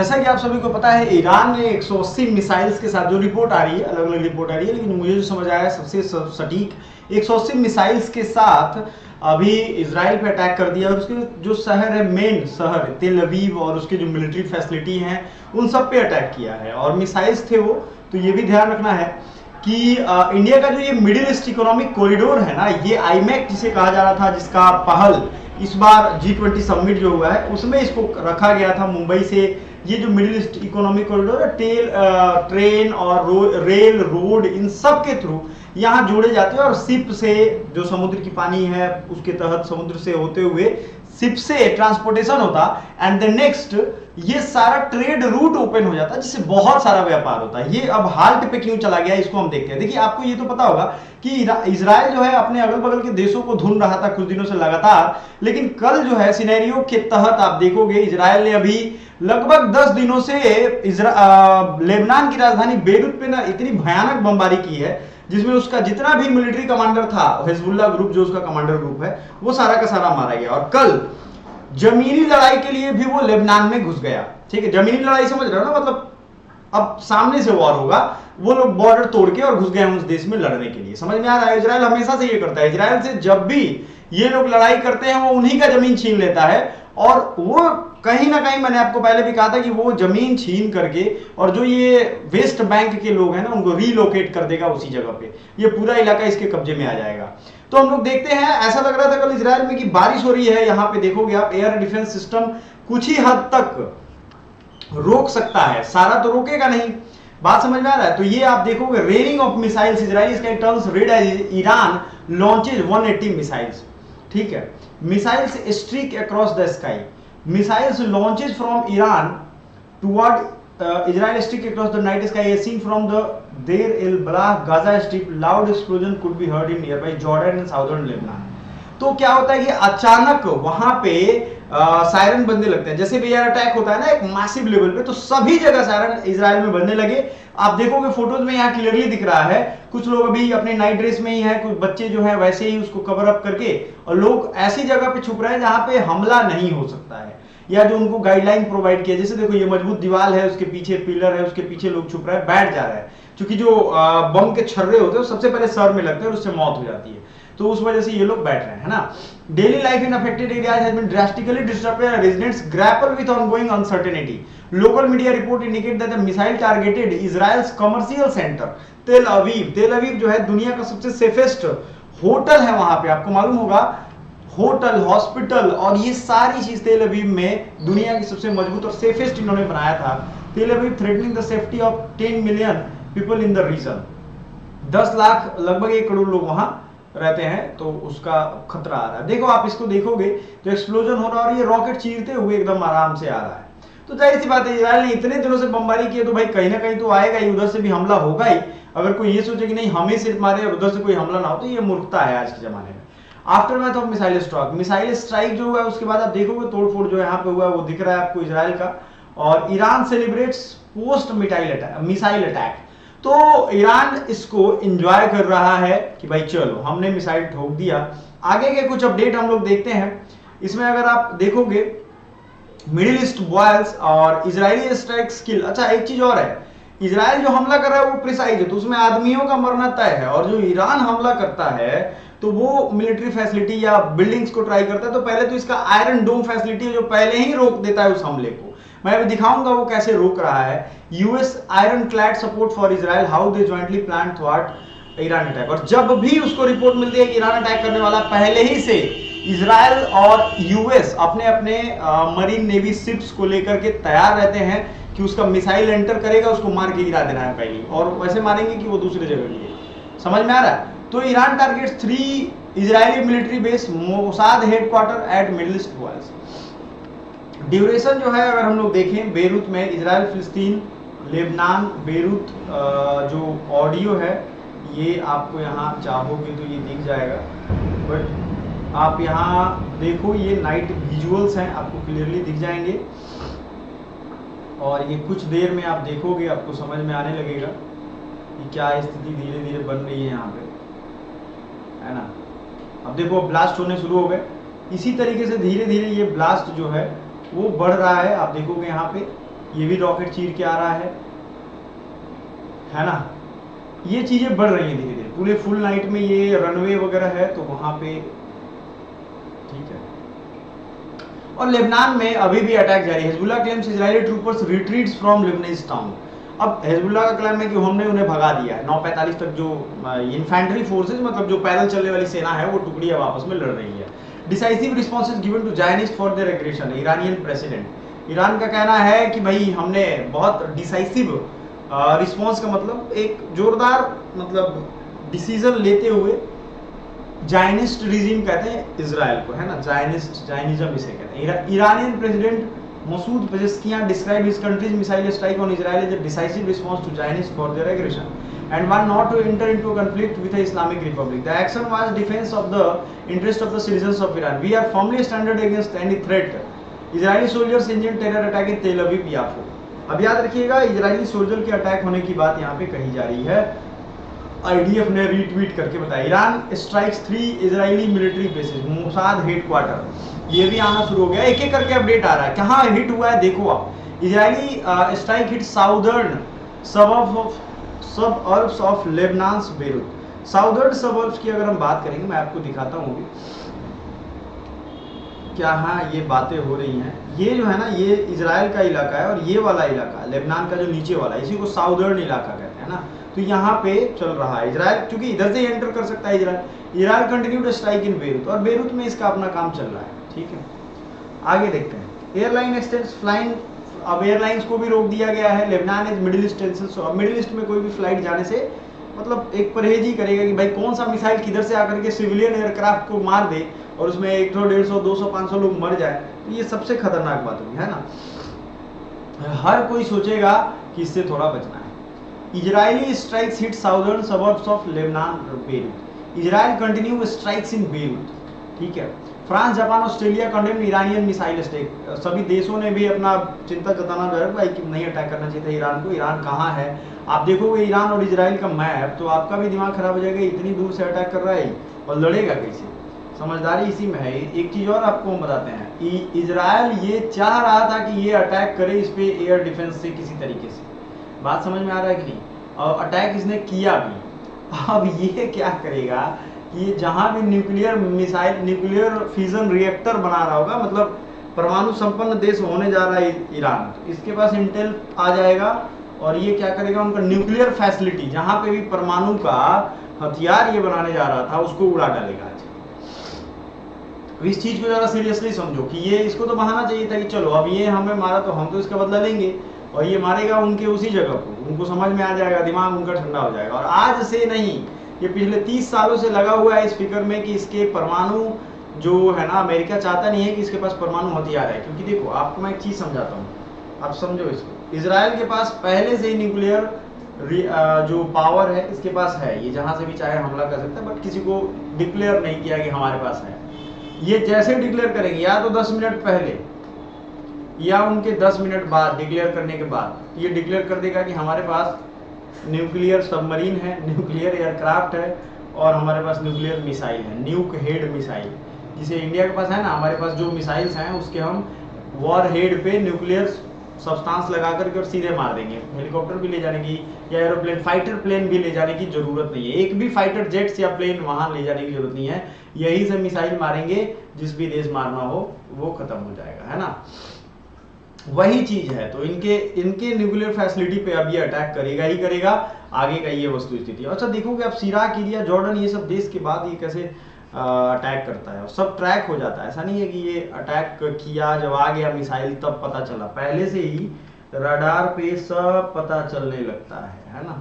जैसा कि आप सभी को पता है, ईरान ने 180 मिसाइल्स के साथ, जो रिपोर्ट आ रही है, अलग अलग रिपोर्ट आ रही है, लेकिन मुझे जो समझ आया सबसे सटीक 180 मिसाइल्स के साथ अभी इसराइल पे अटैक कर दिया। और उसके जो शहर है, मेन शहर तेल अवीव, और उसके जो मिलिट्री फैसिलिटी हैं उन सब पे अटैक किया है। और मिसाइल्स थे वो, तो ये भी ध्यान रखना है कि इंडिया का जो ये मिडिल ईस्ट इकोनॉमिक कॉरिडोर है ना, ये आईमैक जिसे कहा जा रहा था, जिसका पहल इस बार G20 समिट जो हुआ है उसमें इसको रखा गया था मुंबई से। ये जो मिडिल ईस्ट इकोनॉमिक कॉरिडोर है, ट्रेन और रेल रोड इन सब के थ्रू यहाँ जोड़े जाते हैं, और शिप से जो समुद्र की पानी है उसके तहत समुद्र से होते हुए शिप से ट्रांसपोर्टेशन होता, एंड द नेक्स्ट ये सारा ट्रेड रूट ओपन हो जाता है, जिससे बहुत सारा व्यापार होता है। ये अब हाल्ट पे क्यों चला गया, इसको हम देखते हैं। देखिए, आपको ये तो पता होगा कि इजराइल जो है अपने अगल बगल के देशों को ढूंढ रहा था कुछ दिनों से लगातार, लेकिन कल जो है सिनेरियो के तहत आप देखोगे इजराइल ने अभी लगभग 10 दिनों से लेबनान की राजधानी बेरूत पे ना इतनी भयानक बमबारी की है, जिसमें उसका जितना भी मिलिट्री कमांडर था, हिजबुल्लाह ग्रुप जो उसका कमांडर ग्रुप है, वो सारा का सारा मारा गया। और कल जमीनी लड़ाई के लिए भी वो लेबनान में घुस गया। ठीक है, जमीनी लड़ाई समझ रहे हो ना, मतलब अब सामने से वॉर होगा, वो लोग बॉर्डर तोड़ के और घुस गए उस देश में लड़ने के लिए। समझ में आ रहा है, इजराइल हमेशा से ये करता है। इजराइल से जब भी ये लोग लड़ाई करते हैं वो उन्हीं का जमीन छीन लेता है, और वो कहीं ना कहीं, मैंने आपको पहले भी कहा था कि वो जमीन छीन करके और जो ये वेस्ट बैंक के लोग हैं ना उनको रीलोकेट कर देगा उसी जगह पे, ये पूरा इलाका इसके कब्जे में आ जाएगा। तो हम लोग देखते हैं, ऐसा लग रहा था कल इजराइल में कि बारिश हो रही है। यहाँ पे देखोगे आप, एयर डिफेंस सिस्टम कुछ ही हद तक रोक सकता है, सारा तो रोकेगा नहीं। बात समझ में आ रहा है? तो ये आप देखोगे, raining of missiles, Israeli sky turns red as Iran launches 180 missiles. ठीक है, missiles streak across the sky, missiles launches from Iran toward Israel streak across the night sky as seen from the Deir el Balah Gaza strip, loud explosion could be heard in nearby Jordan and southern Lebanon. तो क्या होता है कि अचानक वहां पे siren बजने लगते हैं, जैसे भी एयर अटैक होता है ना एक मैसिव लेवल पे, तो सभी जगह सायरन इजराइल में बजने लगे। आप देखोगे फोटोज में यहाँ क्लियरली दिख रहा है, कुछ लोग अभी अपने नाइट ड्रेस में ही है, कुछ बच्चे जो है वैसे ही उसको कवर अप करके, और लोग ऐसी जगह पे छुप रहे हैं जहां पे हमला नहीं हो सकता है, या जो उनको गाइडलाइन प्रोवाइड किया। जैसे देखो, ये मजबूत दीवार है, उसके पीछे पिलर है, उसके पीछे लोग छुप रहे हैं, बैठ जा रहे हैं, क्योंकि जो बम के छर्रे होते हैं सबसे पहले सर में लगते हैं और उससे मौत हो जाती है, तो उस वजह से ये लोग बैठ रहे हैं, है ना। Daily life in affected areas has been drastically disturbed and residents grapple with ongoing uncertainty. Local media report indicate that the missile targeted Israel's commercial centre Tel Aviv. तेल अवीव जो है दुनिया का सबसे सेफेस्ट होटल है, वहां पे आपको मालूम होगा, होटल, हॉस्पिटल और ये सारी चीज तेल अवीव में दुनिया की सबसे मजबूत और सेफेस्ट इन्होंने बनाया था। Tel Aviv threatening the safety of 10 million people in the region. 10 lakh, लगभग 1 करोड़ लोग वहां रहते हैं, तो उसका खतरा आ रहा है। देखो, आप इसको देखोगे तो एक्सप्लोजन हो रहा है और ये रॉकेट चीरते हुए एकदम आराम से आ रहा है। तो जाहिर सी बात है, इजराइल ने इतने दिनों से बमबारी की है, तो भाई कहीं ना कहीं तो आएगा ही, उधर से भी हमला होगा ही। अगर कोई ये सोचे कि नहीं हमें सिर्फ मारे और उधर से कोई हमला ना हो, तो ये मूर्खता है आज के जमाने में। Aftermath of missile strike, missile strike जो हुआ है उसके बाद आप देखोगे तोड़फोड़ जो यहाँ पे हुआ है वो दिख रहा है आपको इजराइल का। और Iran celebrates post missile attack. तो ईरान इसको एंजॉय कर रहा है कि भाई चलो हमने मिसाइल ठोक दिया। आगे के कुछ अपडेट हम लोग देखते हैं। इसमें अगर आप देखोगे, मिडिल ईस्ट बॉयल्स और इजरायली स्ट्राइक स्किल। अच्छा, एक चीज और है, इजराइल जो हमला कर रहा है वो प्रिसाइज है, तो उसमें आदमियों का मरना तय है। और जो ईरान हमला करता है तो वो मिलिट्री फैसिलिटी या बिल्डिंग्स को ट्राई करता है। तो पहले तो इसका आयरन डोम फैसिलिटी है जो पहले ही रोक देता है उस हमले को। मैं अभी दिखाऊंगा वो कैसे रोक रहा है। US ironclad support for Israel, how they jointly plan थ्वाट ईरान अटैक। और जब भी उसको रिपोर्ट मिलती है कि ईरान अटैक करने वाला, पहले ही से इजराइल और यूएस अपने अपने मरीन नेवी शिप्स को लेकर के तैयार रहते हैं कि उसका मिसाइल एंटर करेगा, उसको मार के गिरा देना है पहले, और वैसे मारेंगे कि वो दूसरी जगह लिए। समझ में आ रहा है? तो Iran targets 3 Israeli military base, Mossad headquarter at Middle East boils. Duration जो है अगर हम लोग देखें, बेरूत में, इजराइल, फिलिस्तीन, लेबनान, बेरूत, जो ऑडियो है ये आपको यहाँ चाहोगे तो ये दिख जाएगा, बट आप यहाँ देखो, ये नाइट विजुअल्स हैं, आपको क्लियरली दिख जाएंगे। और ये कुछ देर में आप देखोगे, आपको समझ में आने लगेगा कि क्या स्थिति धीरे धीरे बन रही है यहाँ पे, है ना। अब देखो, ब्लास्ट होने शुरू हो गए। इसी तरीके से धीरे धीरे ये ब्लास्ट जो है वो बढ़ रहा है। आप देखोगे यहाँ पे ये भी रॉकेट चीर के आ रहा है ना। ये चीजें बढ़ रही हैं धीरे धीरे, पूरे फुल नाइट में ये रनवे वगैरह है तो वहां पे, ठीक है। और लेबनान में अभी भी अटैक जारी है। Hezbollah claims Israeli troopers retreats from Lebanese town. अब हिजबुल्लाह का क्लेम है कि हमने उन्हें भगा दिया है। 9:45 तक जो इन्फेंट्री फोर्सेज, मतलब जो पैदल चलने वाली सेना है, वो टुकड़ियां वापस में लड़ रही है। Decisive response is given to Zionist for their aggression. Iranian president, Iran का कहना है कि भाई हमने बहुत डिसाइसिव रिस्पॉन्स का मतलब एक जोरदार मतलब डिसीजन लेते हुए, जायनिस्ट रिजीम कहते हैं इजराइल को, है ना, जायनिज्म इसे कहते हैं। Iranian president Masoud Pezeshkian describe his country's missile strike on Israel as a decisive response to Chinese for their aggression and one not to enter into a conflict with the Islamic Republic. The action was defense of the interest of the citizens of Iran. We are firmly standing against any threat. Israeli soldiers engaged terror attack in Tel Aviv Yafo. अब याद रखिएगा, Israeli soldier के attack होने की बात यहाँ पे कही जा रही है। आईडीएफ ने रीट्वीट करके बताया, Iran strikes 3 Israeli military bases, Mossad headquarter, ये भी आना शुरू हो गया। एक एक करके अपडेट आ रहा है, कहाँ हिट हुआ है देखो आप। Israeli strike hit southern suburbs of Lebanon Beirut. Southern suburbs की अगर हम बात करेंगे, मैं आपको दिखाता हूँ क्या हाँ ये बातें हो रही हैं। ये जो है ना, ये इजराइल का इलाका है और ये वाला इलाका लेबनान का जो नीचे वाला, इसी को साउदर्न इलाका कहते हैं ना। तो यहाँ पे चल रहा है इजराइल, क्योंकि इधर से एंटर कर सकता है Israel continue to strike in Beirut, और बेरूत में इसका अपना काम चल रहा है, ठीक है। आगे देखते हैं, एयरलाइन एक्सटेंड्स फ्लाइंग। अब एयरलाइंस को भी रोक दिया गया है। Lebanon is Middle East tension, so अब मिडिल ईस्ट में कोई भी फ्लाइट जाने से मतलब एक परहेज ही करेगा कि भाई कौन सा मिसाइल किधर से आकर के सिविलियन एयरक्राफ्ट को मार दे और उसमें 100, 150, 200, 500 लोग मर जाए, तो ये सबसे खतरनाक बात होगी, है ना। हर कोई सोचेगा कि इससे थोड़ा बचना है। Israeli strikes hit southern suburbs of Lebanon Beirut. Israel continue strikes in Beirut, ठीक है। France, Japan, Australia condemn Iranian missile attack. सभी देशों ने भी अपना चिंता जताना भाई कि नहीं अटैक करना चाहिए था ईरान को। ईरान कहाँ है, आप देखोगे ईरान और इजराइल का मैप तो आपका भी दिमाग खराब हो जाएगा, इतनी दूर से अटैक कर रहा है और लड़ेगा कैसे। समझदारी इसी में है। एक चीज और आपको हम बताते हैं, इजराइल ये चाह रहा था कि ये अटैक करे इस पे एयर डिफेंस से किसी तरीके से, बात समझ में आ रहा है कि नहीं, और अटैक इसने किया भी। अब ये क्या करेगा कि जहां भी nuclear missile, nuclear fusion reactor बना रहा होगा, मतलब परमाणु संपन्न देश होने जा रहा है ईरान, तो इसके पास इंटेल आ जाएगा और ये क्या करेगा, उनका न्यूक्लियर फैसिलिटी जहां पे भी परमाणु का हथियार ये बनाने जा रहा था उसको उड़ा डालेगा। इस चीज को जरा सीरियसली समझो कि ये, इसको तो बहाना चाहिए था कि चलो अब ये हमें मारा तो हम तो इसका बदला लेंगे, और ये मारेगा उनके उसी जगह को, उनको समझ में आ जाएगा, दिमाग उनका ठंडा हो जाएगा। और आज से नहीं, ये पिछले 30 सालों से लगा हुआ है इस फिक्र में कि इसके परमाणु जो है ना, अमेरिका चाहता नहीं है कि इसके पास परमाणु हथियार है। क्योंकि देखो आपको मैं एक चीज समझाता हूँ, आप समझो इसको। इजराइल के पास पहले से ही न्यूक्लियर जो पावर है इसके पास है, ये जहां से भी चाहे हमला कर सकता है, बट किसी को डिक्लेयर नहीं किया कि हमारे पास है। ये जैसे डिक्लेयर करेंगे, या तो 10 मिनट पहले या उनके 10 मिनट बाद डिक्लेयर करने के बाद ये डिक्लेयर कर देगा कि हमारे पास न्यूक्लियर सबमरीन है, न्यूक्लियर एयरक्राफ्ट है और हमारे पास न्यूक्लियर मिसाइल है, न्यूक हेड मिसाइल, जिसे इंडिया के पास है ना। हमारे पास जो मिसाइल्स हैं उसके हम वॉर हेड पे न्यूक्लियर सब्सटेंस लगा करके और सीधे मार देंगे। हेलीकॉप्टर भी ले जाने की या एरोप्लेन, फाइटर प्लेन भी ले जाने की जरूरत नहीं है, एक भी फाइटर जेट्स या प्लेन वहां ले जाने की जरूरत नहीं है। यही से मिसाइल मारेंगे, जिस भी देश मारना हो वो खत्म हो जाएगा, है ना। वही चीज है, तो इनके न्यूक्लियर फैसिलिटी पे अब ये अटैक करेगा ही करेगा। आगे का ये वस्तु स्थिति। अच्छा देखोगे आप, इराक, सीरिया, जॉर्डन, ये सब देश के बाद ये कैसे अटैक करता है और सब ट्रैक हो जाता है। ऐसा नहीं है कि ये अटैक किया जब आ गया मिसाइल तब पता चला, पहले से ही रडार पे सब पता चलने लगता है ना।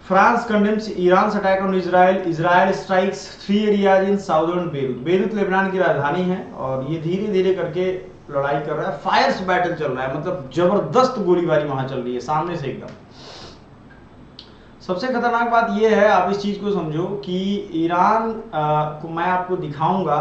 France condemns Iran attack on Israel. Israel strikes 3 areas in southern Beirut. Beirut Lebanon की राजधानी है और ये धीरे धीरे करके लड़ाई कर रहा है, फायर्स बैटल चल रहा है, मतलब जबरदस्त गोलीबारी वहां चल रही है सामने से एकदम। सबसे खतरनाक बात यह है, आप इस चीज को समझो कि ईरान को मैं आपको दिखाऊंगा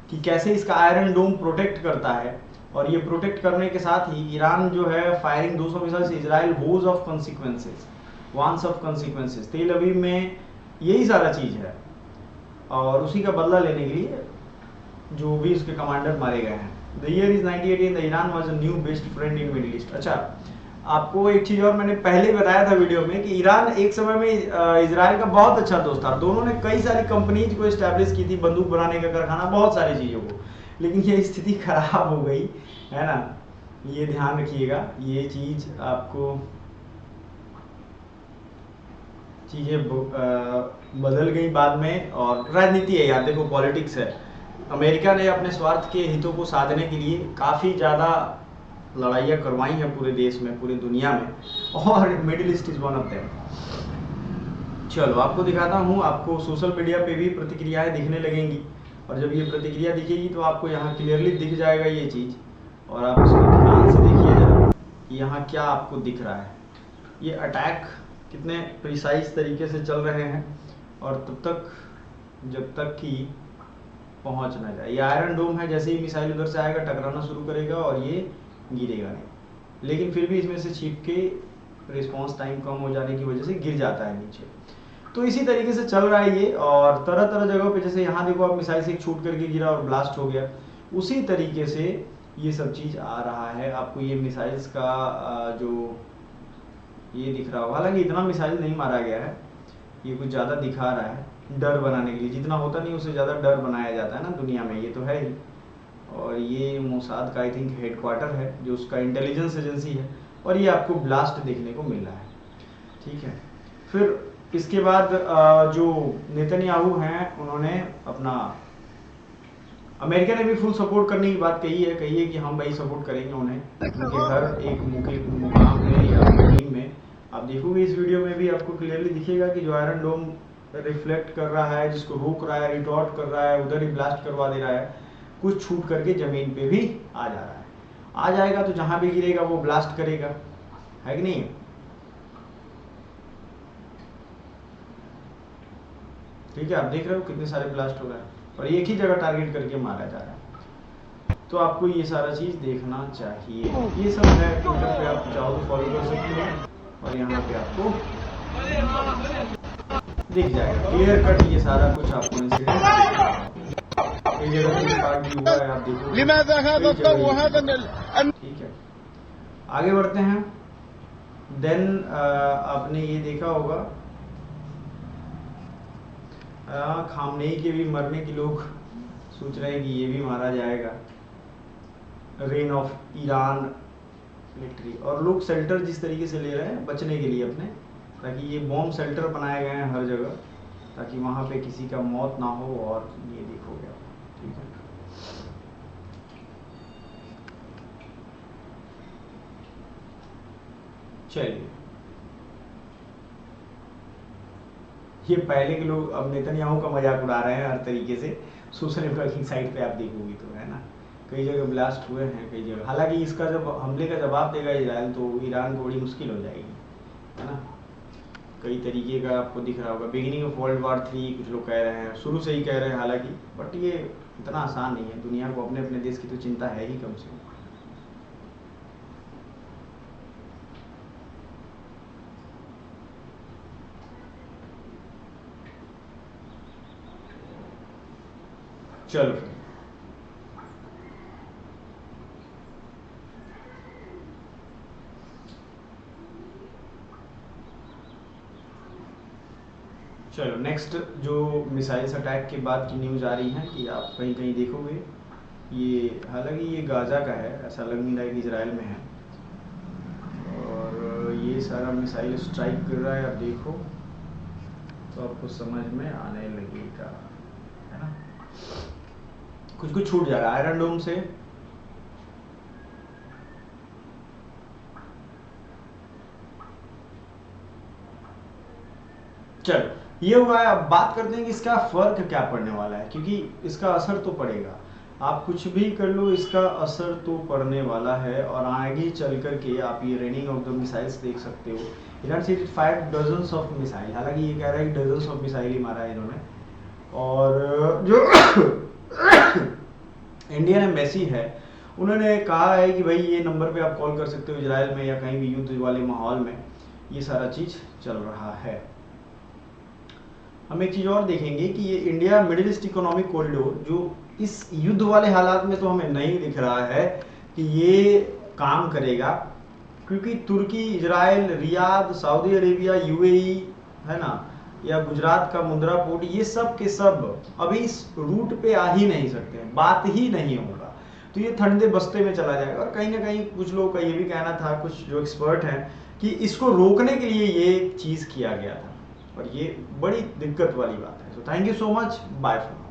कि कैसे इसका आयरन डोम प्रोटेक्ट करता है, और ये प्रोटेक्ट करने के साथ ही ईरान जो है फायरिंग 200 मिसाइल से इजराइल वोज ऑफ कॉन्सिक्वेंसेस, वांस ऑफ कॉन्सिक्वेंसेस। तेल अवीव में यही सारा चीज है और उसी का बदला लेने के लिए जो भी उसके कमांडर मारे गए हैं। The year is 1918, the Iran was a new best friend in middle east. अच्छा, आपको एक चीज और मैंने पहले ही बताया था वीडियो में कि ईरान एक समय में इजराइल का बहुत अच्छा दोस्त था। दोनों ने कई सारी कंपनीज को एस्टैब्लिश की थी, बंदूक बनाने का कारखाना, बहुत सारी चीजों को, लेकिन ये स्थिति खराब हो गई है ना। ये ध्यान रखिएगा, ये चीज आपको चीजें बदल गई बाद में। और राजनीति है यार, देखो पॉलिटिक्स है। अमेरिका ने अपने स्वार्थ के हितों को साधने के लिए काफ़ी ज़्यादा लड़ाइयाँ करवाई हैं पूरे देश में, पूरे दुनिया में, और middle east is one of them. चलो आपको दिखाता हूँ, आपको सोशल मीडिया पे भी प्रतिक्रियाएं दिखने लगेंगी, और जब ये प्रतिक्रिया दिखेगी तो आपको यहाँ क्लियरली दिख जाएगा ये चीज़, और आप इसको ध्यान से देखिए जरा, यहाँ क्या आपको दिख रहा है। ये अटैक कितने प्रिसाइज तरीके से चल रहे हैं, और तब तक जब तक कि पहुंच ना जाए। ये आयरन डोम है, जैसे ही मिसाइल उधर से आएगा टकराना शुरू करेगा और ये गिरेगा नहीं, लेकिन फिर भी इसमें से छिप के रिस्पॉन्स टाइम कम हो जाने की वजह से गिर जाता है नीचे। तो इसी तरीके से चल रहा है ये, और तरह तरह जगहों पे, जैसे यहाँ देखो आप मिसाइल से छूट करके गिरा और ब्लास्ट हो गया, उसी तरीके से ये सब चीज़ आ रहा है। आपको ये मिसाइल्स का जो ये दिख रहा होगा, हालांकि इतना मिसाइल नहीं मारा गया है, ये कुछ ज़्यादा दिखा रहा है डर बनाने के लिए, जितना होता नहीं उससे ज़्यादा डर बनाया जाता है ना दुनिया में, ये तो है ही। और ये मोसाद का आई थिंक हेडक्वार्टर है, जो उसका इंटेलिजेंस एजेंसी है, और ये आपको ब्लास्ट देखने को मिल रहा है, ठीक है। फिर इसके बाद जो नेतन्याहू हैं, उन्होंने अपना, अमेरिका ने भी फुल सपोर्ट करने की बात कही है कि हम भाई सपोर्ट करेंगे उन्हें, उनके हर एक मुकाम में या टीम में। आप देखोगे इस वीडियो में भी आपको क्लियरली दिखेगा कि जो आयरन डोम रिफ्लेक्ट कर रहा है, जिसको रोक रहा है, रिटॉर्ट कर रहा है, उधर ही ब्लास्ट करवा दे रहा है, कुछ छूट करके जमीन पे भी आ जा रहा है। आ जाएगा तो जहां भी गिरेगा वो ब्लास्ट करेगा, है कि नहीं। ठीक है, आप देख रहे हो कितने सारे ब्लास्ट हो रहे हैं, और एक ही जगह टारगेट करके मारा जा रहा है। तो आपको ये सारा चीज देखना चाहिए। ये सब है ट्विटर पे, आप चाहो तो फॉलो कर सकते हो, और यहाँ पे आपको दिख जाएगा क्लियर कट ये सारा कुछ आपको इंसिडेंट। कई जगह पे स्टार्ट भी हुआ है, आप देखो। ठीक है, आगे बढ़ते हैं। देन आपने ये देखा होगा, खामनेई के भी मरने की लोग सोच रहे हैं कि ये भी मारा जाएगा, रेन ऑफ ईरान मिलिट्री, और लोग शेल्टर जिस तरीके से ले रहे हैं बचने के लिए अपने, ताकि ये बॉम्ब शेल्टर बनाए गए हैं हर जगह, ताकि वहाँ पे किसी का मौत ना हो। और ये देखोगे आप, ठीक है। चलिए, ये पहले के लोग अब नेतन्याहू का मजाक उड़ा रहे हैं हर तरीके से, सोशल नेटवर्किंग साइट पे आप देखोगे तो, है ना। कई जगह ब्लास्ट हुए हैं, कई जगह। हालांकि इसका जब हमले का जवाब देगा इजराइल, तो ईरान को बड़ी मुश्किल हो जाएगी, है ना। कई तरीके का आपको दिख रहा होगा, बिगिनिंग ऑफ वर्ल्ड वॉर 3 कुछ लोग कह रहे हैं, शुरू से ही कह रहे हैं हालांकि, बट ये इतना आसान नहीं है। दुनिया को अपने अपने देश की तो चिंता है ही कम से कम। चलो फिर, चलो नेक्स्ट जो मिसाइल्स अटैक के बाद की न्यूज़ आ रही है कि आप कहीं कहीं देखोगे, ये हालांकि ये गाजा का है, ऐसा लग नहीं रहा है कि इजराइल में है, और ये सारा मिसाइल स्ट्राइक कर रहा है। आप देखो तो आपको समझ में आने लगेगा, है ना। कुछ कुछ छूट जा रहा है आयरन डोम से। चलो ये हुआ है, अब बात करते हैं कि इसका फर्क क्या पड़ने वाला है, क्योंकि इसका असर तो पड़ेगा। आप कुछ भी कर लो, इसका असर तो पड़ने वाला है, और आगे चल करके आप ये रेनिंग ऑफ द मिसाइल्स देख सकते हो। ईरान से 5 डजन्स ऑफ मिसाइल, हालांकि ये कह रहा है कि डजन्स ऑफ मिसाइल ही मारा है इन्होंने। और जो इंडियन एम्बेसी है, उन्होंने कहा है कि भाई ये नंबर पे आप कॉल कर सकते हो इजराइल में, या कहीं भी युद्ध वाले माहौल में ये सारा चीज़ चल रहा है। हम एक चीज़ और देखेंगे कि ये India middle east economic corridor जो इस युद्ध वाले हालात में तो हमें नहीं दिख रहा है कि ये काम करेगा, क्योंकि तुर्की, Israel, Riyadh, Saudi Arabia, UAE, है ना, या गुजरात का मुंद्रा पोर्ट, ये सब के सब अभी इस रूट पे आ ही नहीं सकते हैं, बात ही नहीं होगा। तो ये ठंडे बस्ते में चला जाएगा। और कहीं ना कहीं कुछ लोगों का ये भी कहना था, कुछ जो एक्सपर्ट हैं, कि इसको रोकने के लिए ये चीज़ किया गया था, और ये बड़ी दिक्कत वाली बात है। So thank you so much, bye for.